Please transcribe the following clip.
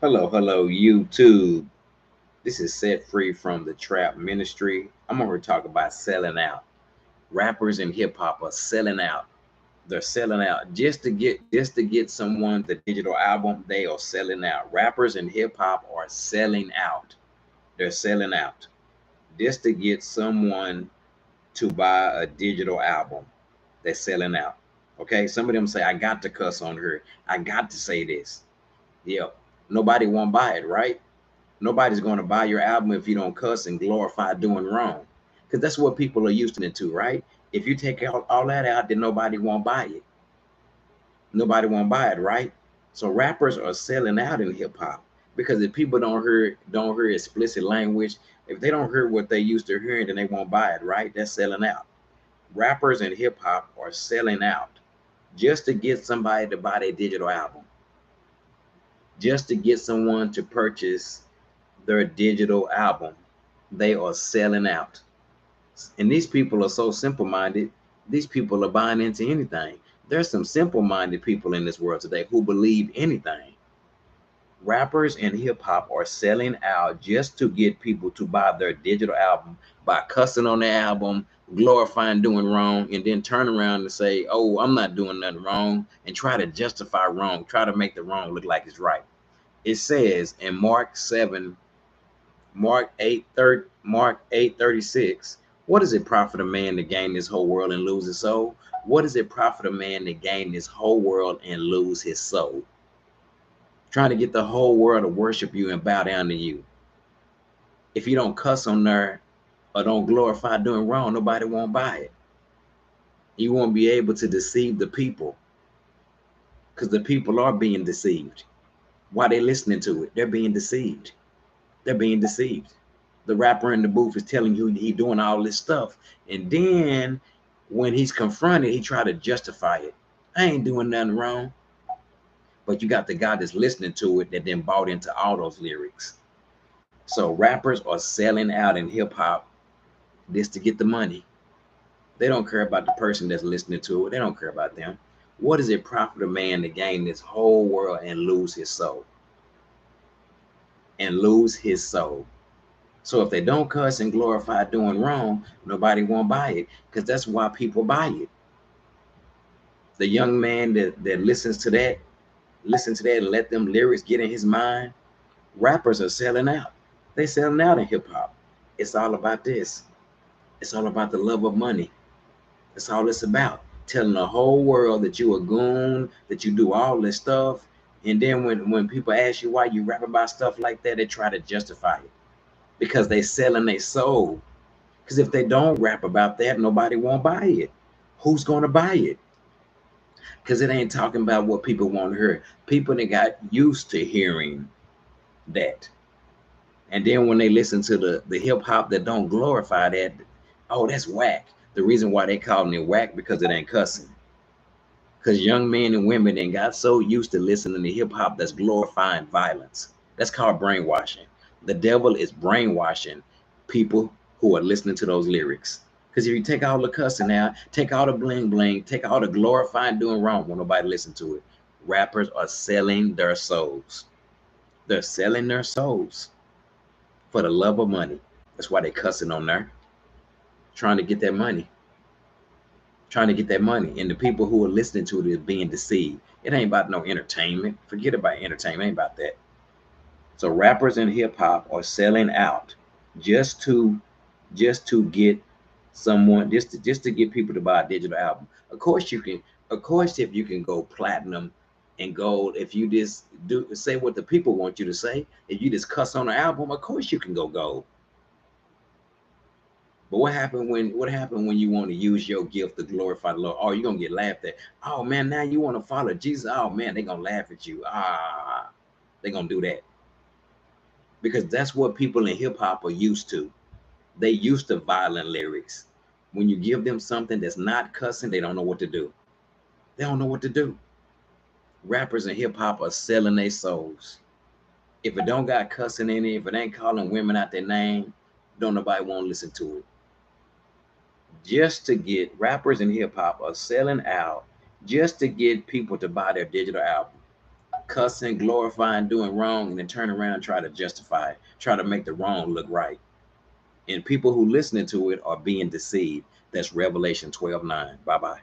Hello, YouTube. This is Set Free from the Trap Ministry. I'm going to talk about selling out. Rappers and hip hop are selling out. They're selling out just to get someone the digital album. They are selling out. Rappers and hip hop are selling out. They're selling out just to get someone to buy a digital album. They're selling out. Okay, some of them say I got to cuss on her. I got to say this. Yeah, nobody won't buy it, right? Nobody's going to buy your album if you don't cuss and glorify doing wrong. Because that's what people are used to, right? If you take all that out, then nobody won't buy it. Nobody won't buy it, right? So rappers are selling out in hip hop because if people don't hear explicit language, if they don't hear what they used to hearing, then they won't buy it, right? That's selling out. Rappers and hip hop are selling out just to get somebody to buy their digital album, just to get someone to purchase their digital album. They are selling out. And these people are so simple minded. These people are buying into anything. There's some simple minded people in this world today who believe anything. Rappers and hip hop are selling out just to get people to buy their digital album by cussing on their album, glorifying doing wrong, and then turn around and say, "Oh, I'm not doing nothing wrong," and try to justify wrong, try to make the wrong look like it's right. It says in Mark 8:36, what does it profit a man to gain this whole world and lose his soul? What does it profit a man to gain this whole world and lose his soul? Trying to get the whole world to worship you and bow down to you. If you don't cuss on there or don't glorify doing wrong, nobody won't buy it. You won't be able to deceive the people because the people are being deceived. While they're listening to it, they're being deceived. They're being deceived. The rapper in the booth is telling you he doing all this stuff, and then when he's confronted, he try to justify it. I ain't doing nothing wrong. But you got the guy that's listening to it that then bought into all those lyrics. So rappers are selling out in hip hop just to get the money. They don't care about the person that's listening to it. They don't care about them. What does it profit a man to gain this whole world and lose his soul? And lose his soul. So if they don't cuss and glorify doing wrong, nobody won't buy it because that's why people buy it. The young man that listen to that and let them lyrics get in his mind. Rappers are selling out. They selling out in hip hop. It's all about this. It's all about the love of money. That's all it's about. Telling the whole world that you a goon, that you do all this stuff. And then when people ask you why you rap about stuff like that, they try to justify it because they selling their soul. Because if they don't rap about that, nobody won't buy it. Who's going to buy it? Because it ain't talking about what people want to hear. People that got used to hearing that. And then when they listen to the hip hop that don't glorify that, oh, that's whack. The reason why they calling it whack because it ain't cussing. Because young men and women then got so used to listening to hip hop that's glorifying violence. That's called brainwashing. The devil is brainwashing people who are listening to those lyrics. Because if you take all the cussing out, take all the bling bling, take all the glorifying doing wrong, when nobody listen to it. Rappers are selling their souls. They're selling their souls for the love of money. That's why they cussing on there, trying to get that money, trying to get that money. And the people who are listening to it is being deceived. It ain't about no entertainment. Forget about entertainment. It ain't about that. So rappers and hip hop are selling out just to just to get someone just to get people to buy a digital album. Of course you can. Of course, if you can go platinum and gold, if you just do say what the people want you to say, if you just cuss on an album, of course you can go gold. But what happened when you want to use your gift to glorify the Lord? Oh, you're gonna get laughed at. Oh man, now you want to follow Jesus. Oh man, they're gonna laugh at you. They're gonna do that. Because that's what people in hip hop are used to. They used to violent lyrics. When you give them something that's not cussing, they don't know what to do. They don't know what to do. Rappers and hip hop are selling their souls. If it don't got cussing in it, if it ain't calling women out their name, don't nobody want to listen to it. Just to get rappers and hip hop are selling out just to get people to buy their digital album. cussing, glorifying, doing wrong, and then turn around and try to justify it, try to make the wrong look right. And people who listening to it are being deceived. That's Revelation 12:9. Bye-bye.